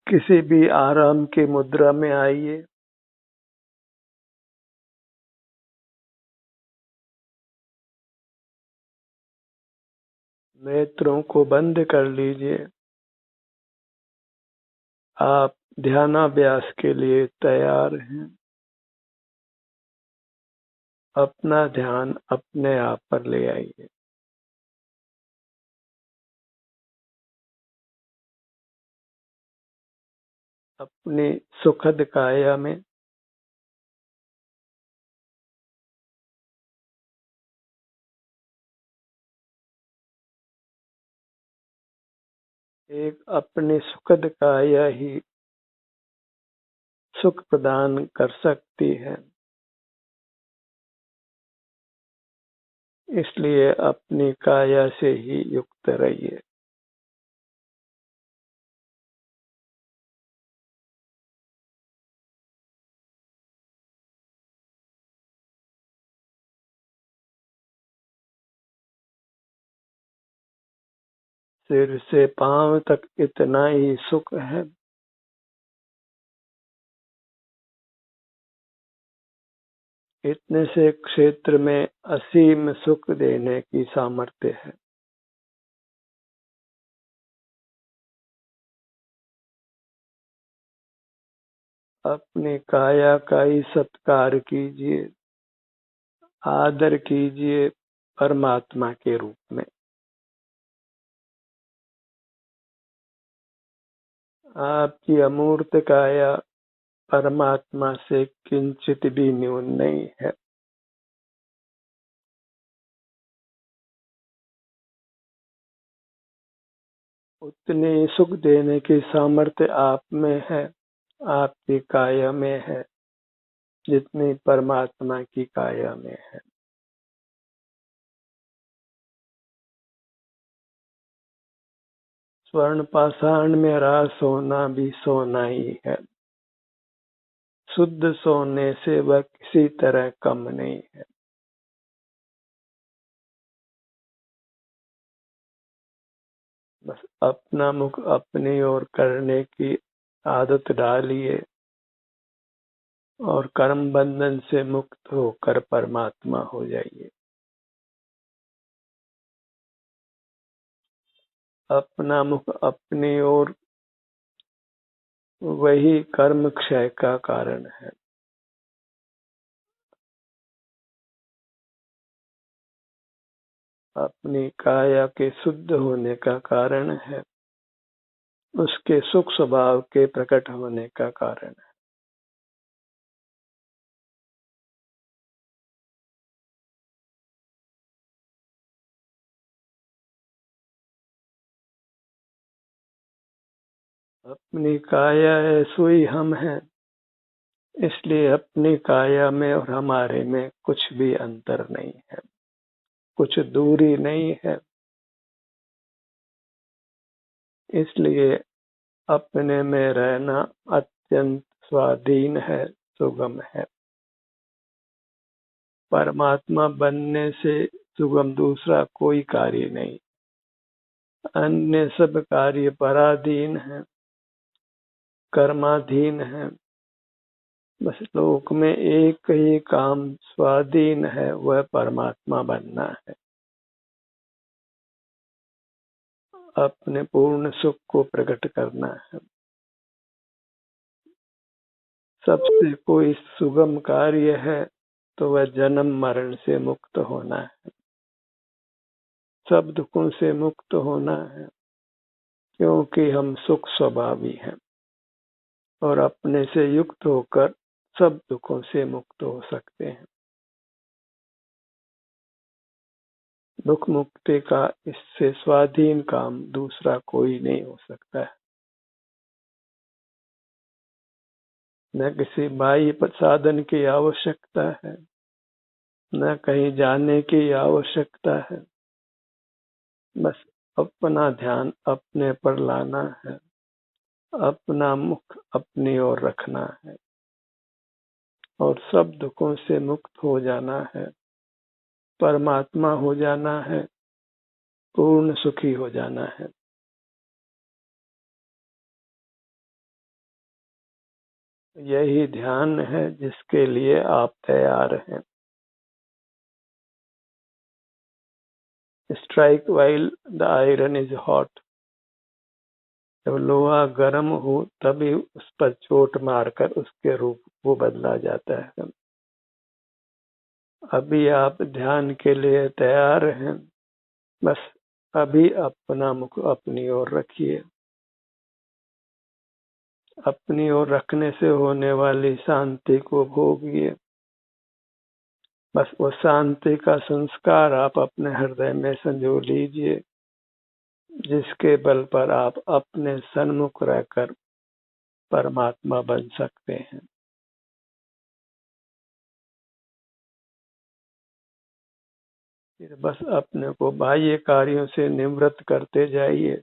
किसी भी आराम की मुद्रा में आइए। नेत्रों को बंद कर लीजिए। आप ध्यानाभ्यास के लिए तैयार हैं। अपना ध्यान अपने आप पर ले आइए। अपनी सुखद काया में एक अपनी सुखद काया ही सुख प्रदान कर सकती है। इसलिए अपनी काया से ही युक्त रहिए। सिर से पांव तक इतना ही सुख है। इतने से क्षेत्र में असीम सुख देने की सामर्थ्य है। अपनी काया का ही सत्कार कीजिए, आदर कीजिए परमात्मा के रूप में। आपकी अमूर्त काया परमात्मा से किंचित भी न्यून नहीं है। उतनी सुख देने की सामर्थ्य आप में है, आपकी काया में है, जितनी परमात्मा की काया में है। स्वर्ण पाषाण में रास सोना भी सोना ही है। शुद्ध सोने से वह किसी तरह कम नहीं है। बस अपना मुख अपनी ओर करने की आदत डालिए और कर्म बंधन से मुक्त होकर परमात्मा हो जाइए। अपना मुख अपनी ओर वही कर्म क्षय का कारण है। अपनी काया के शुद्ध होने का कारण है, उसके सुख स्वभाव के प्रकट होने का कारण है। अपनी काया है सोई हम हैं। इसलिए अपनी काया में और हमारे में कुछ भी अंतर नहीं है, कुछ दूरी नहीं है। इसलिए अपने में रहना अत्यंत स्वाधीन है, सुगम है। परमात्मा बनने से सुगम दूसरा कोई कार्य नहीं। अन्य सब कार्य पराधीन है, कर्माधीन है। बस लोक में एक ही काम स्वाधीन है, वह परमात्मा बनना है। अपने पूर्ण सुख को प्रकट करना है। सबसे कोई सुगम कार्य है तो वह जन्म मरण से मुक्त होना है, सब दुखों से मुक्त होना है। क्योंकि हम सुख स्वभावी हैं और अपने से युक्त होकर सब दुखों से मुक्त हो सकते हैं। दुख मुक्ति का इससे स्वाधीन काम दूसरा कोई नहीं हो सकता है। न किसी बाह्य साधन की आवश्यकता है, न कहीं जाने की आवश्यकता है। बस अपना ध्यान अपने पर लाना है, अपना मुख अपनी ओर रखना है और सब दुखों से मुक्त हो जाना है, परमात्मा हो जाना है, पूर्ण सुखी हो जाना है। यही ध्यान है जिसके लिए आप तैयार हैं। Strike while the iron is hot. जब लोहा गर्म हो तभी उस पर चोट मारकर उसके रूप को बदला जाता है। अभी आप ध्यान के लिए तैयार हैं, बस अभी अपना मुख अपनी ओर रखिए। अपनी ओर रखने से होने वाली शांति को भोगिए। बस वो शांति का संस्कार आप अपने हृदय में संजो लीजिए, जिसके बल पर आप अपने सन्मुख रहकर परमात्मा बन सकते हैं। फिर बस अपने को बाह्य कार्यों से निवृत्त करते जाइए।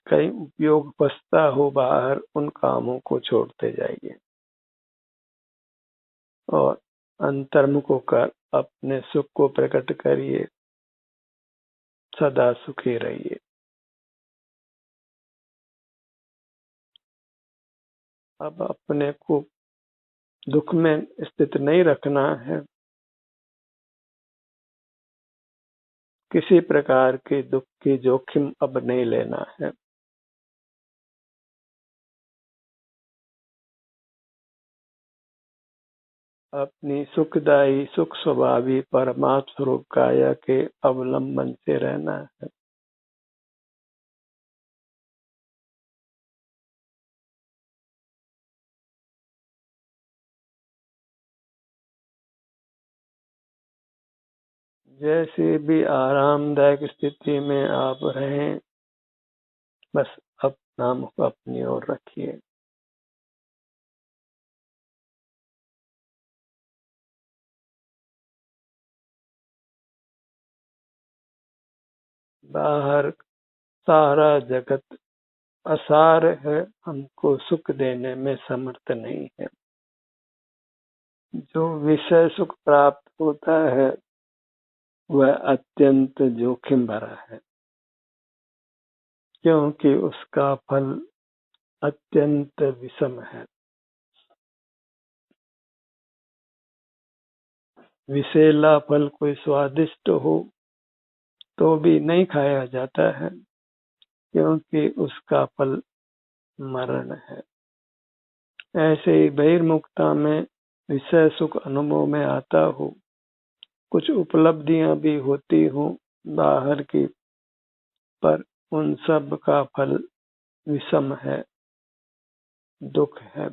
कहीं उपयोग फंसता हो बाहर, उन कामों को छोड़ते जाइए और अंतर्मुख होकर अपने सुख को प्रकट करिए। सदा सुखी रहिए। अब अपने को दुख में स्थित नहीं रखना है। किसी प्रकार के दुख की जोखिम अब नहीं लेना है। अपनी सुखदायी सुख स्वभावी परमात्म स्वरूप काया के अवलंबन से रहना है। जैसे भी आरामदायक स्थिति में आप रहें, बस अपना मुख अपनी ओर रखिए। बाहर सारा जगत असार है, हमको सुख देने में समर्थ नहीं है। जो विषय सुख प्राप्त होता है वह अत्यंत जोखिम भरा है, क्योंकि उसका फल अत्यंत विषम है। विषैला फल कोई स्वादिष्ट हो तो भी नहीं खाया जाता है, क्योंकि उसका फल मरण है। ऐसे ही बहिर्मुखता में विषय सुख अनुभव में आता हो, कुछ उपलब्धियां भी होती हो बाहर की, पर उन सब का फल विषम है, दुख है।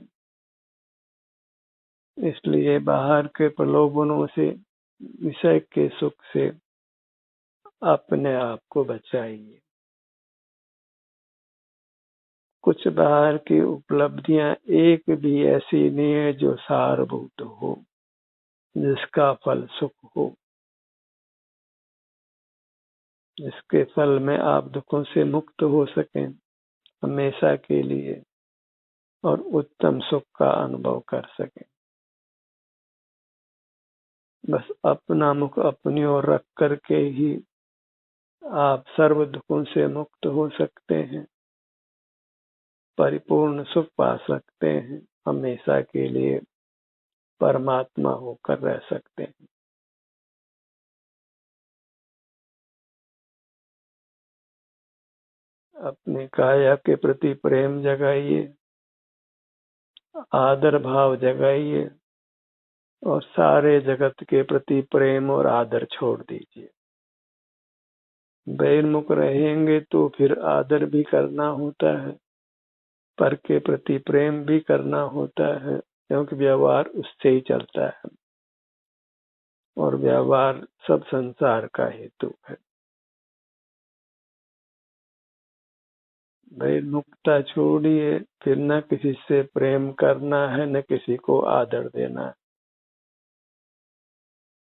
इसलिए बाहर के प्रलोभनों से, विषय के सुख से अपने आप को बचाइए। कुछ बाहर की उपलब्धियां एक भी ऐसी नहीं है जो सारभूत हो, जिसका फल सुख हो, जिसके फल में आप दुखों से मुक्त हो सकें हमेशा के लिए और उत्तम सुख का अनुभव कर सकें। बस अपना मुख अपनी ओर रख करके ही आप सर्व दुखों से मुक्त हो सकते हैं, परिपूर्ण सुख पा सकते हैं, हमेशा के लिए परमात्मा होकर रह सकते हैं। अपने काया के प्रति प्रेम जगाइए, आदर भाव जगाइए और सारे जगत के प्रति प्रेम और आदर छोड़ दीजिए। बहिर्मुख रहेंगे तो फिर आदर भी करना होता है, पर के प्रति प्रेम भी करना होता है, क्योंकि व्यवहार उससे ही चलता है और व्यवहार सब संसार का हेतु है। बहिर्मुखता छोड़िए, फिर न किसी से प्रेम करना है न किसी को आदर देना है।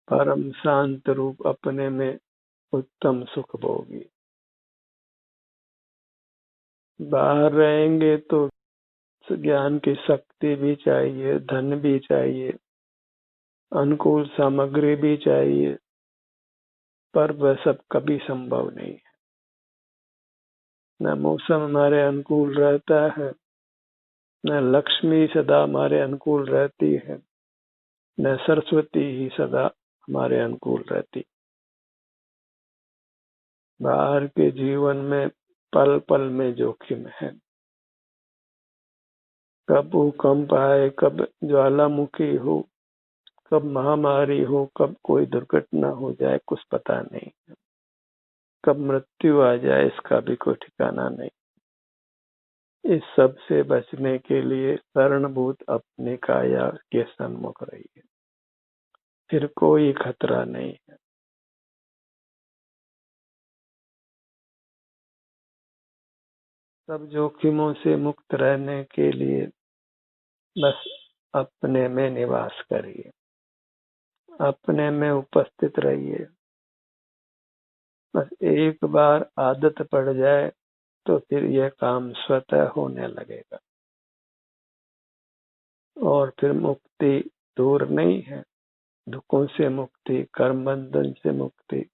परम शांत रूप अपने में उत्तम सुख भोगी। बाहर रहेंगे तो ज्ञान की शक्ति भी चाहिए, धन भी चाहिए, अनुकूल सामग्री भी चाहिए, पर वह सब कभी संभव नहीं है। न मौसम हमारे अनुकूल रहता है, न लक्ष्मी सदा हमारे अनुकूल रहती है, न सरस्वती ही सदा हमारे अनुकूल रहती। बाहर के जीवन में पल पल में जोखिम है। कब भूकंप आए, कब ज्वालामुखी हो, कब महामारी हो, कब कोई दुर्घटना हो जाए, कुछ पता नहीं। कब मृत्यु आ जाए इसका भी कोई ठिकाना नहीं। इस सब से बचने के लिए शरणभूत अपने काया के सन्मुख रहिए, फिर कोई खतरा नहीं है। सब जोखिमों से मुक्त रहने के लिए बस अपने में निवास करिए, अपने में उपस्थित रहिए। बस एक बार आदत पड़ जाए तो फिर यह काम स्वतः होने लगेगा। और फिर मुक्ति दूर नहीं है। दुखों से मुक्ति, कर्म बंधन से मुक्ति,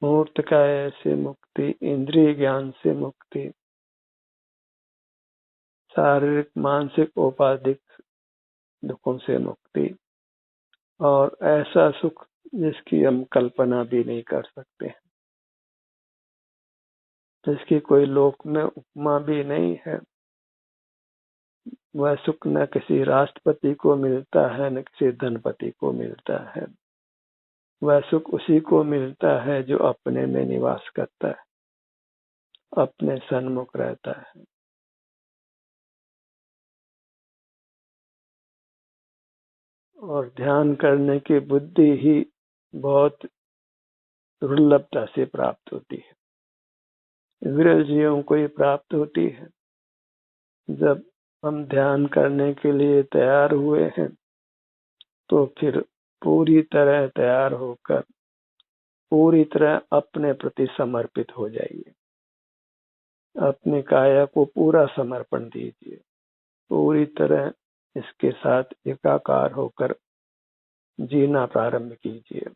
मूर्त काया से मुक्ति, इंद्रिय ज्ञान से मुक्ति, शारीरिक मानसिक औपाधिक दुखों से मुक्ति, और ऐसा सुख जिसकी हम कल्पना भी नहीं कर सकते, जिसकी कोई लोक में उपमा भी नहीं है। वह सुख न किसी राष्ट्रपति को मिलता है, न किसी धनपति को मिलता है। वह सुख उसी को मिलता है जो अपने में निवास करता है, अपने सन्मुख रहता है। और ध्यान करने की बुद्धि ही बहुत दुर्लभता से प्राप्त होती है। विरल जीवों को ही प्राप्त होती है। जब हम ध्यान करने के लिए तैयार हुए हैं तो फिर पूरी तरह तैयार होकर पूरी तरह अपने प्रति समर्पित हो जाइए। अपने काया को पूरा समर्पण दीजिए। पूरी तरह इसके साथ एकाकार होकर जीना प्रारंभ कीजिए।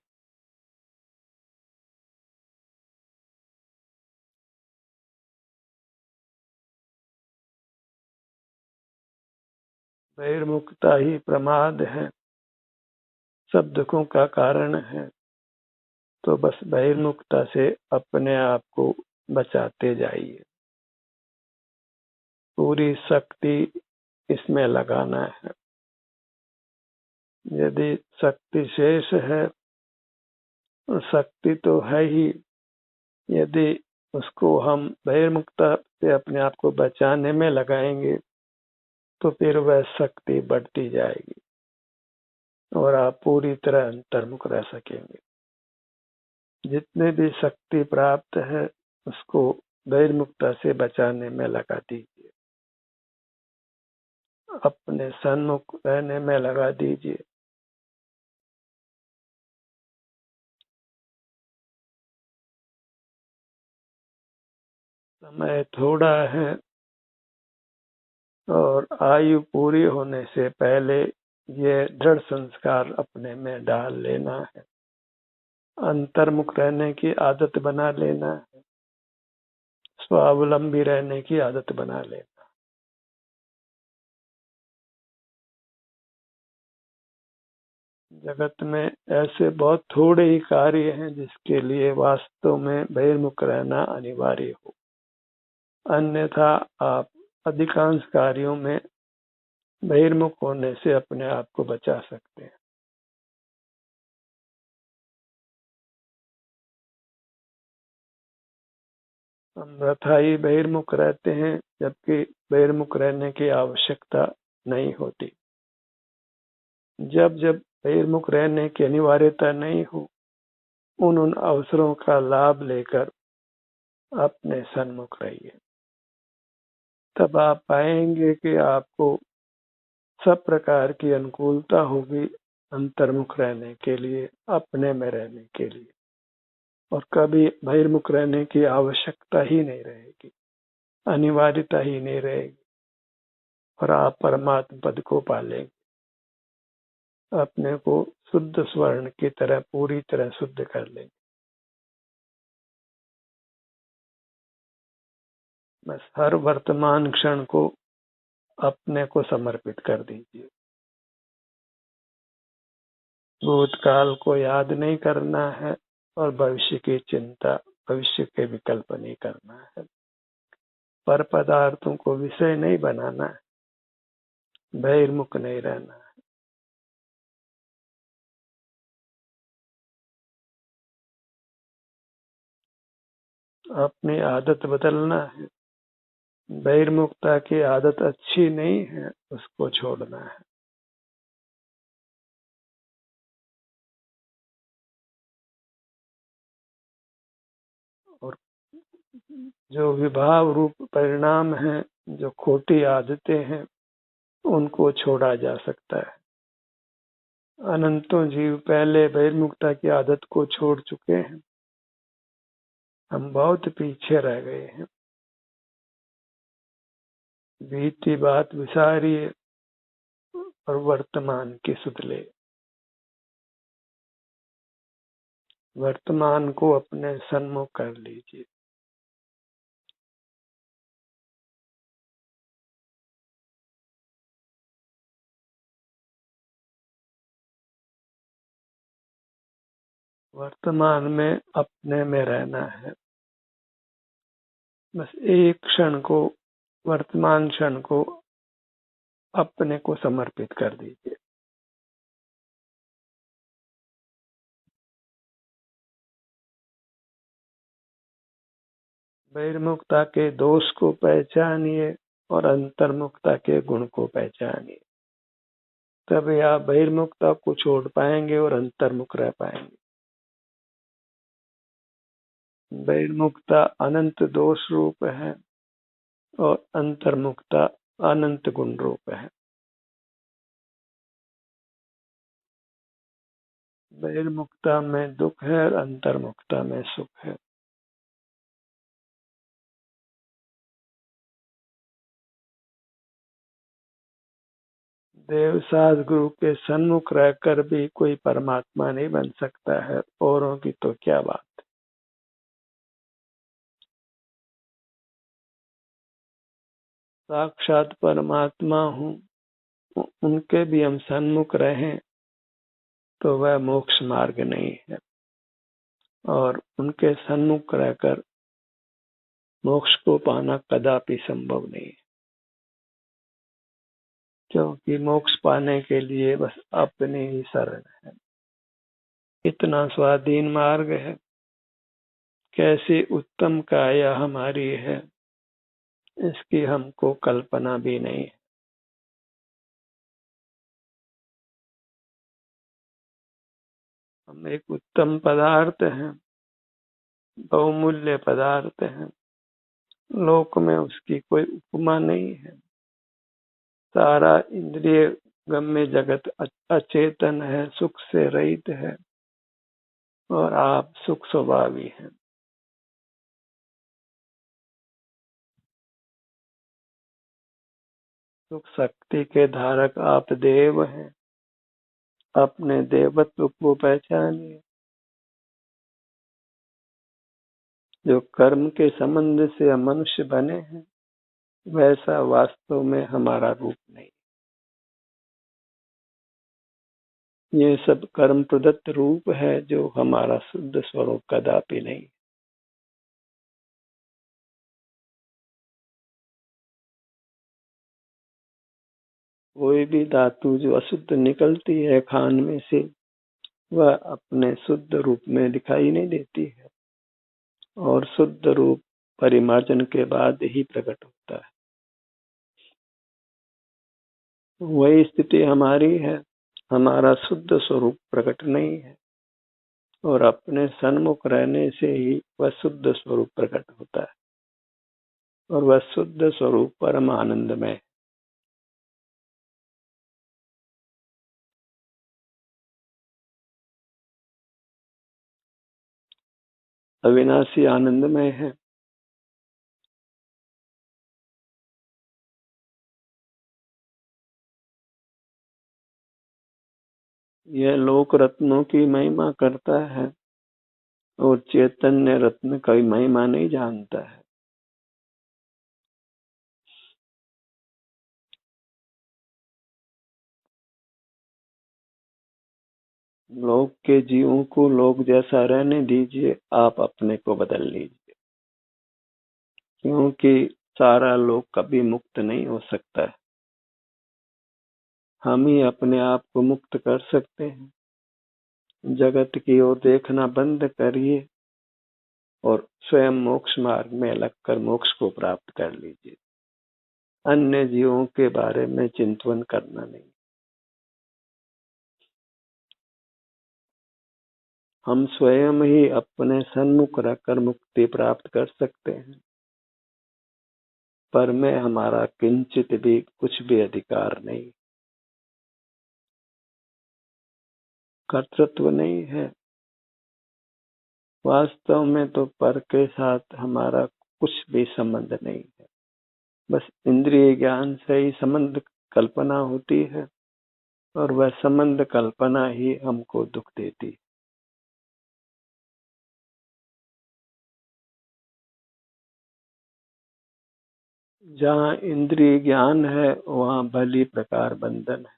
बहिर्मुखता ही प्रमाद है, सब दुखों का कारण है। तो बस बहिर्मुखता से अपने आप को बचाते जाइए। पूरी शक्ति इसमें लगाना है। यदि शक्ति शेष है, शक्ति तो है ही, यदि उसको हम बहिर्मुखता से अपने आप को बचाने में लगाएंगे तो फिर वह शक्ति बढ़ती जाएगी और आप पूरी तरह अंतर्मुख रह सकेंगे। जितने भी शक्ति प्राप्त है उसको बहिर्मुखता से बचाने में लगा दीजिए, अपने सन्मुख रहने में लगा दीजिए। समय थोड़ा है और आयु पूरी होने से पहले ये दृढ़ संस्कार अपने में डाल लेना है। अंतर्मुख रहने की आदत बना लेना है। स्वावलंबी रहने की आदत बना लेना। जगत में ऐसे बहुत थोड़े ही कार्य हैं जिसके लिए वास्तव में बहिर्मुख रहना अनिवार्य हो, अन्यथा आप अधिकांश कार्यों में बहिर्मुख होने से अपने आप को बचा सकते हैं। हम रथाई बहिर्मुख रहते हैं जबकि बहिर्मुख रहने की आवश्यकता नहीं होती। जब जब बहिर्मुख रहने की अनिवार्यता नहीं हो, उन अवसरों का लाभ लेकर अपने सन्मुख रहिए। तब आप पाएंगे कि आपको सब प्रकार की अनुकूलता होगी अंतर्मुख रहने के लिए, अपने में रहने के लिए, और कभी बहिर्मुख रहने की आवश्यकता ही नहीं रहेगी, अनिवार्यता ही नहीं रहेगी, और आप परमात्मा पद को पालेंगे। अपने को शुद्ध स्वर्ण की तरह पूरी तरह शुद्ध कर लेंगे। बस हर वर्तमान क्षण को अपने को समर्पित कर दीजिए। भूतकाल को याद नहीं करना है और भविष्य की चिंता, भविष्य के विकल्प नहीं करना है। पर पदार्थों को विषय नहीं बनाना है, बहिर्मुख नहीं रहना है। अपनी आदत बदलना है। बहिर्मुखता की आदत अच्छी नहीं है, उसको छोड़ना है। और जो विभाव रूप परिणाम है, जो खोटी आदतें हैं, उनको छोड़ा जा सकता है। अनंतों जीव पहले बहिर्मुखता की आदत को छोड़ चुके हैं। हम बहुत पीछे रह गए हैं। बीती बात विसारिए और वर्तमान की सुध ले। वर्तमान को अपने सन्मुख कर लीजिए। वर्तमान में अपने में रहना है। बस एक क्षण को, वर्तमान क्षण को अपने को समर्पित कर दीजिए। बहिर्मुखता के दोष को पहचानिए और अंतर्मुखता के गुण को पहचानिए। तभी आप बहिर्मुखता को छोड़ पाएंगे और अंतर्मुख रह पाएंगे। बहिर्मुखता अनंत दोष रूप है और अंतर्मुखता अनंत गुण रूप है। बहिर्मुखता में दुख है और अंतर्मुखता में सुख है। देवसाद गुरु के सन्मुख रहकर भी कोई परमात्मा नहीं बन सकता है, औरों की तो क्या बात। साक्षात परमात्मा हूँ, उनके भी हम सन्मुख रहें तो वह मोक्ष मार्ग नहीं है। और उनके सन्मुख रहकर मोक्ष को पाना कदापि संभव नहीं है, क्योंकि मोक्ष पाने के लिए बस अपने ही शरण है। इतना स्वाधीन मार्ग है, कैसी उत्तम काया हमारी है, इसकी हमको कल्पना भी नहीं है। हम एक उत्तम पदार्थ हैं, बहुमूल्य पदार्थ हैं। लोक में उसकी कोई उपमा नहीं है। सारा इंद्रिय गम्य जगत अचेतन है, सुख से रहित है, और आप सुख स्वभावी हैं। सुख शक्ति के धारक आप देव हैं। अपने देवत्व को पहचानिए। जो कर्म के संबंध से हम मनुष्य बने हैं, वैसा वास्तव में हमारा रूप नहीं। ये सब कर्म प्रदत्त रूप है, जो हमारा शुद्ध स्वरूप कदापि नहीं। कोई भी धातु जो अशुद्ध निकलती है खान में से, वह अपने शुद्ध रूप में दिखाई नहीं देती है, और शुद्ध रूप परिमार्जन के बाद ही प्रकट होता है। वही स्थिति हमारी है। हमारा शुद्ध स्वरूप प्रकट नहीं है, और अपने सन्मुख रहने से ही वह शुद्ध स्वरूप प्रकट होता है, और वह शुद्ध स्वरूप परम आनंदमय है। अविनाशी आनंदमय है। यह लोक रत्नों की महिमा करता है और चैतन्य रत्न की महिमा नहीं जानता है। लोग के जीवों को लोग जैसा रहने दीजिए, आप अपने को बदल लीजिए, क्योंकि सारा लोग कभी मुक्त नहीं हो सकता है। हम ही अपने आप को मुक्त कर सकते हैं। जगत की ओर देखना बंद करिए और स्वयं मोक्ष मार्ग में लगकर मोक्ष को प्राप्त कर लीजिए। अन्य जीवों के बारे में चिंतन करना नहीं। हम स्वयं ही अपने सन्मुख रखकर मुक्ति प्राप्त कर सकते हैं, पर में हमारा किंचित भी कुछ भी अधिकार नहीं, कर्तृत्व नहीं है। वास्तव में तो पर के साथ हमारा कुछ भी संबंध नहीं है, बस इंद्रिय ज्ञान से ही संबंध कल्पना होती है, और वह संबंध कल्पना ही हमको दुख देती है। जहाँ इंद्रिय ज्ञान है वहाँ भली प्रकार बंधन है।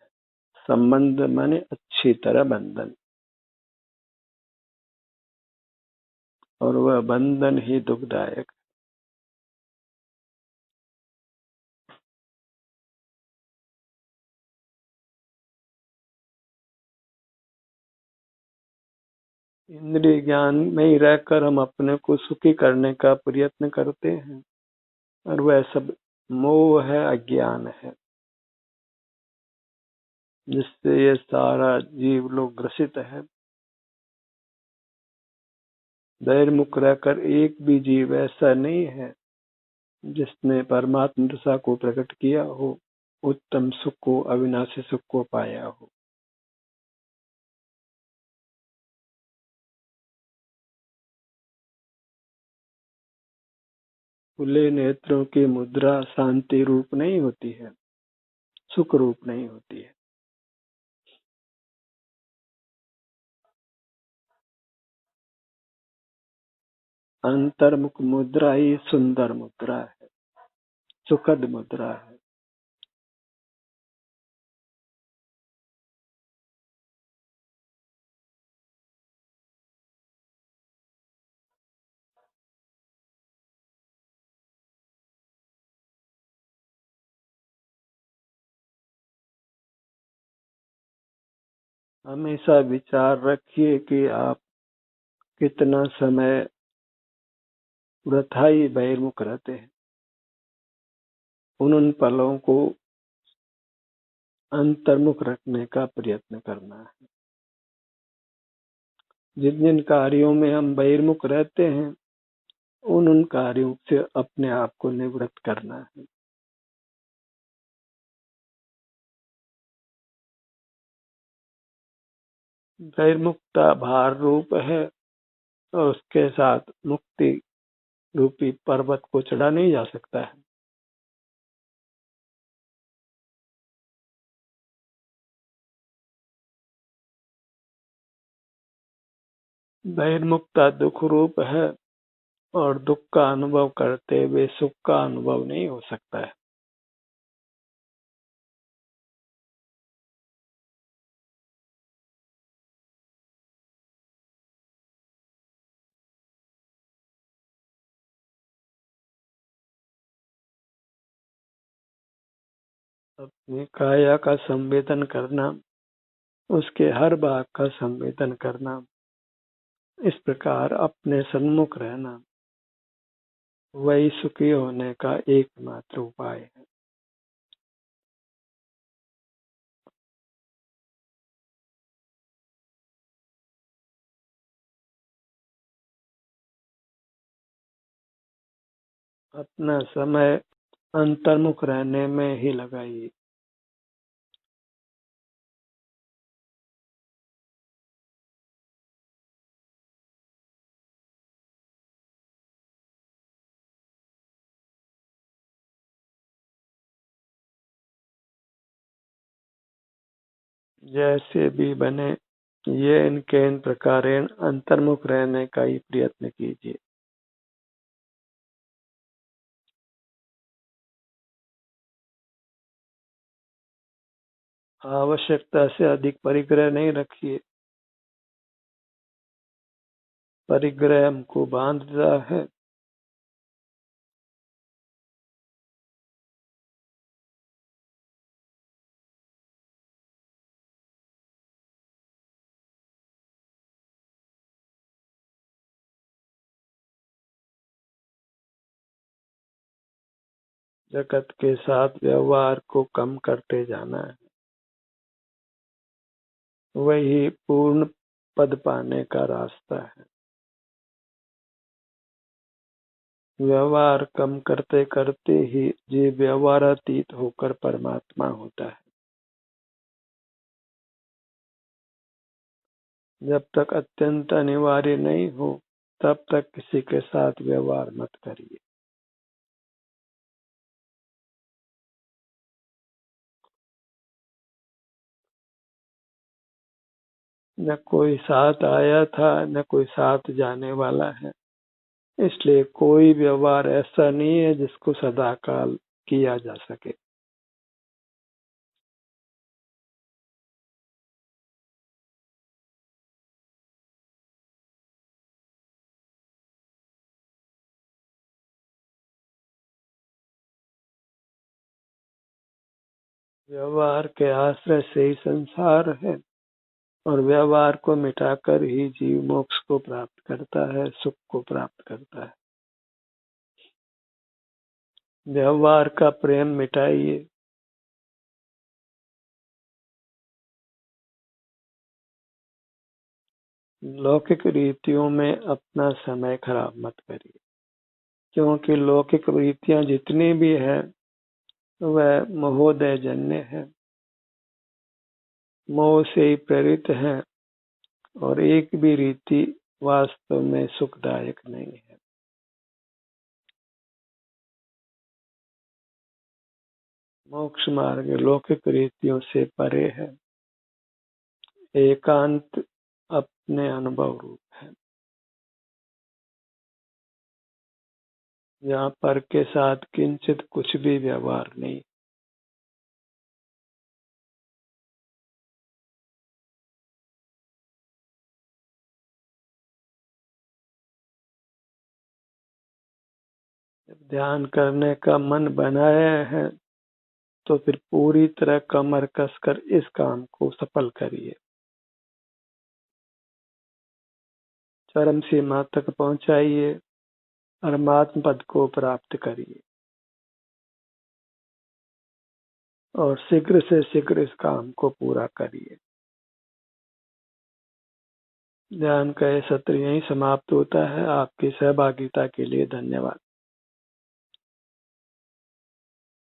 संबंध माने अच्छी तरह बंधन, और वह बंधन ही दुखदायक। इंद्रिय ज्ञान में ही रहकर हम अपने को सुखी करने का प्रयत्न करते हैं, और वह सब मोह है, अज्ञान है, जिससे ये सारा जीव लोग ग्रसित है। बहिर्मुख रहकर एक भी जीव ऐसा नहीं है जिसने परमात्म दशा को प्रकट किया हो, उत्तम सुख को, अविनाशी सुख को पाया हो। खुले नेत्रों की मुद्रा शांति रूप नहीं होती है, सुख रूप नहीं होती है। अंतर्मुख मुद्रा ही सुंदर मुद्रा है, सुखद मुद्रा है। हमेशा विचार रखिए कि आप कितना समय वृथा ही बहिर्मुख रहते हैं। उन पलों को अंतर्मुख रखने का प्रयत्न करना है। जिन जिन कार्यों में हम बहिर्मुख रहते हैं, उन कार्यों से अपने आप को निवृत्त करना है। बहिर्मुखता भार रूप है, और उसके साथ मुक्ति रूपी पर्वत को चढ़ा नहीं जा सकता है। बहिर्मुखता दुख रूप है, और दुख का अनुभव करते हुए सुख का अनुभव नहीं हो सकता है। अपनी काया का संवेदन करना, उसके हर भाग का संवेदन करना, इस प्रकार अपने सन्मुख रहना, वही सुखी होने का एकमात्र उपाय है। अपना समय अंतर्मुख रहने में ही लगाइए। जैसे भी बने, ये इनके इन प्रकारेण अंतर्मुख रहने का ही प्रयत्न कीजिए। आवश्यकता से अधिक परिग्रह नहीं रखिए। परिग्रह हमको बांधता है। जगत के साथ व्यवहार को कम करते जाना है, वही पूर्ण पद पाने का रास्ता है। व्यवहार कम करते करते ही जीव व्यवहारातीत होकर परमात्मा होता है। जब तक अत्यंत अनिवार्य नहीं हो तब तक किसी के साथ व्यवहार मत करिए। न कोई साथ आया था न कोई साथ जाने वाला है, इसलिए कोई व्यवहार ऐसा नहीं है जिसको सदाकाल किया जा सके। व्यवहार के आश्रय से ही संसार है, और व्यवहार को मिटाकर ही जीव मोक्ष को प्राप्त करता है, सुख को प्राप्त करता है। व्यवहार का प्रेम मिटाइए। लौकिक रीतियों में अपना समय खराब मत करिए, क्योंकि लौकिक रीतियां जितनी भी हैं वह महोदय जन्य है, मोह से ही प्रेरित है, और एक भी रीति वास्तव में सुखदायक नहीं है। मोक्ष मार्ग लौकिक रीतियों से परे है। एकांत अपने अनुभव रूप है, जहाँ पर के साथ किंचित कुछ भी व्यवहार नहीं। जब ध्यान करने का मन बनाया है तो फिर पूरी तरह कमर कसकर इस काम को सफल करिए, चरम सीमा तक पहुंचाइए, परमात्म पद को प्राप्त करिए, और शीघ्र से शीघ्र इस काम को पूरा करिए। ध्यान का यह सत्र यहीं समाप्त होता है। आपकी सहभागिता के लिए धन्यवाद।